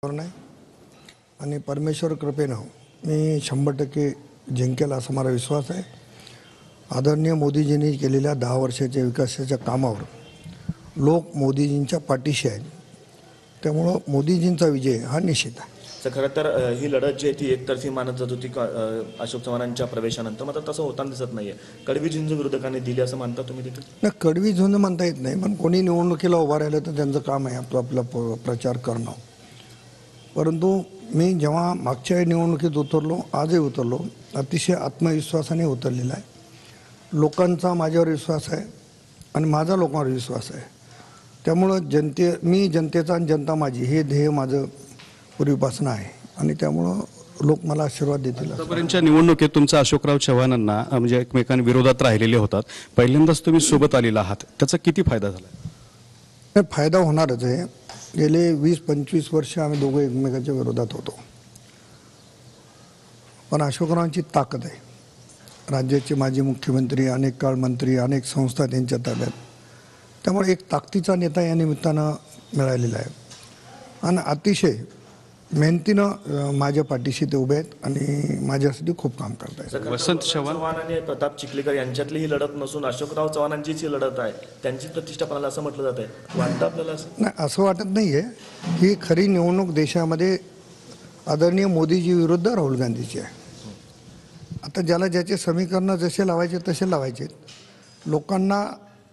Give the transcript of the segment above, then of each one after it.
नाही आणि परमेश्वर कृपेनं मी 100% जिंकेल असा मला विश्वास आहे। आदरणीय मोदीजींनी केलेल्या 10 वर्षाच्या विकासाच्या कामावर लोक मोदीजींच्या पाठीशी आहेत, त्यामुळे मोदीजींचा विजय हा निश्चित आहे। तर खरं तर ही लढत जी आहे ती एकतर्फी मानत जात होती अशोक चव्हाणांच्या प्रवेशानंतर, मात्र तसं होताना दिसत नाहीये। कडवी झुंज विरोधकांनी दिली असं मानता तुम्ही देखील? नाही, कडवी झुंज म्हणता येत नाही, पण कोणी निवडणुकीला उभा राहिलं तर त्यांचं काम आहे आपला प्रचार करणं। परंतु मी जेव्हा मागच्या निवडणुकीत उतरलो, आजही उतरलो, अतिशय आत्मविश्वासाने उतरलेला आहे। लोकांचा माझ्यावर विश्वास आहे आणि माझा लोकांवर विश्वास आहे। त्यामुळं मी जनतेचा आणि जनता माझी हे ध्येय माझं पूर्वीपासून आहे आणि त्यामुळं लोक मला आशीर्वाद देतील। आतापर्यंतच्या निवडणुकीत तुमचा अशोकराव चव्हाणांना म्हणजे एकमेकांविरोधात राहिलेले होतात, पहिल्यांदाच तुम्ही सोबत आलेला आहात, त्याचा किती फायदा झाला? फायदा होणारच आहे। गेले 20-25 वर्ष आम्ही दोघे एकमेकांच्या विरोधात होतो, पण अशोकरावांची ताकद आहे। राज्याचे माजी मुख्यमंत्री, अनेक काळ मंत्री, अनेक संस्था त्यांच्या ताब्यात, त्यामुळे एक ताकदीचा नेता या निमित्तानं मिळालेला आहे आणि अतिशय मेहनतीनं माझ्या पाठीशी ते उभे आहेत आणि माझ्यासाठी खूप काम करत आहेत। वसंत चव्हाण आणि प्रताप चिखलीकर यांच्यातली ही लढत नसून अशोकराव चव्हाणांचीच ही लढत आहे, त्यांची प्रतिष्ठा पणाला असं म्हटलं जात आहे। वाटतं आपल्याला? नाही, असं वाटत नाही आहे। ही खरी निवडणूक देशामध्ये आदरणीय मोदीजी विरुद्ध राहुल गांधीची आहे। आता ज्याला ज्याचे समीकरण जसे लावायचे तसे लावायचे। लोकांना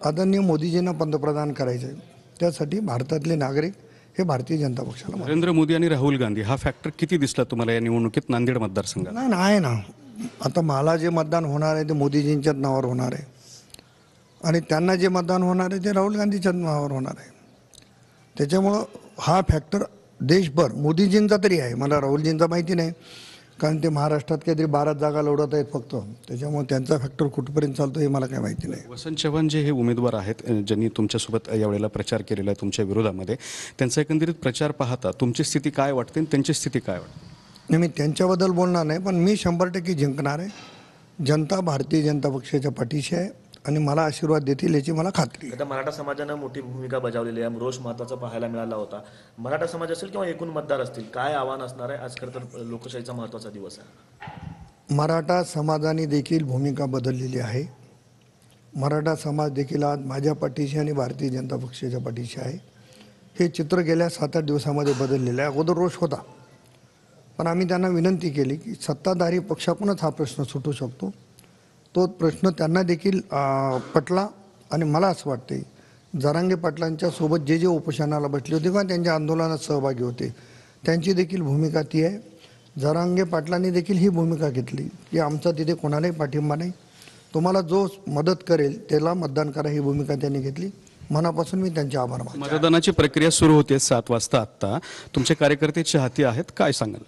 आदरणीय मोदीजींना पंतप्रधान करायचे, त्यासाठी भारतातले नागरिक हे भारतीय जनता पक्षाला नरेंद्र मोदी आणि राहुल गांधी हा फॅक्टर किती दिसला तुम्हाला या निवडणुकीत नांदेड मतदारसंघात? नाही आहे ना। आता मला जे मतदान होणार आहे ते मोदीजींच्याच नावावर होणार आहे आणि त्यांना जे मतदान होणार आहे ते राहुल गांधीच्याच नावावर होणार आहे। त्याच्यामुळं हा फॅक्टर देशभर मोदीजींचा तरी आहे, मला राहुलजींचा माहिती नाही, कारण ते महाराष्ट्रात काहीतरी 12 जागा लढवत आहेत फक्त, त्याच्यामुळे त्यांचा फॅक्टर कुठपर्यंत चालतो हे मला काही माहिती नाही। वसंत चव्हाण जे हे उमेदवार आहेत ज्यांनी तुमच्यासोबत यावेळेला प्रचार केलेला आहे तुमच्या विरोधामध्ये, त्यांचा एकंदरीत प्रचार पाहता तुमची स्थिती काय वाटते आणि त्यांची स्थिती काय वाटते? नाही, मी त्यांच्याबद्दल बोलणार नाही, पण मी 100% जिंकणार आहे। जनता भारतीय जनता पक्षाच्या पाठीशी आहे आणि मला आशीर्वाद देतील याची मला खात्री आहे। आता मराठा समाजानं मोठी भूमिका बजावलेली आहे, रोष महत्त्वाचा पाहायला मिळाला होता। मराठा समाज असेल किंवा एकूण मतदार असतील, काय आव्हान असणार आहे? आज खरं तर लोकशाहीचा महत्त्वाचा दिवस आहे। मराठा समाजाने देखील भूमिका बदललेली आहे। मराठा समाज देखील आज माझ्या पाठीशी आणि भारतीय जनता पक्षाच्या पाठीशी आहे। हे चित्र गेल्या 7-8 दिवसामध्ये बदललेलं आहे। अगोदर रोष होता, पण आम्ही त्यांना विनंती केली की सत्ताधारी पक्षाकडूनच हा प्रश्न सुटू शकतो। तो प्रश्न त्यांना देखील पटला आणि मला असं वाटते जरांगे पाटलांच्या सोबत जे जे उपोषणाला बसले होते किंवा त्यांच्या आंदोलनात सहभागी होते त्यांची देखील भूमिका ती आहे। जरांगे पाटलांनी देखील ही भूमिका घेतली की आमचा तिथे कोणालाही पाठिंबा नाही, तुम्हाला जो मदत करेल त्याला मतदान करा, ही भूमिका त्यांनी घेतली। मनापासून मी त्यांचे आभार मानतो। मतदानाची प्रक्रिया सुरू होते 7 वाजता, आता तुमचे कार्यकर्ते चाहते आहेत, काय सांगाल?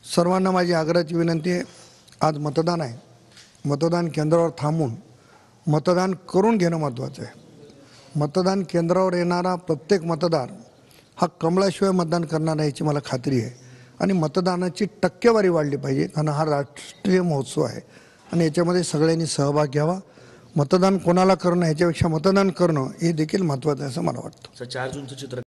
सर्वांना माझी आग्रहाची विनंती आहे, आज मतदान आहे, मतदान केंद्रावर थांबून मतदान करून घेणं महत्त्वाचं आहे। मतदान केंद्रावर येणारा प्रत्येक मतदार हा कमळाशिवाय मतदान करणार याची मला खात्री आहे आणि मतदानाची टक्केवारी वाढली पाहिजे, कारण हा राष्ट्रीय महोत्सव आहे आणि याच्यामध्ये सगळ्यांनी सहभाग घ्यावा। मतदान कोणाला करणं ह्याच्यापेक्षा मतदान करणं हे देखील महत्त्वाचं आहे असं मला वाटतं। 4 जूनचं चित्र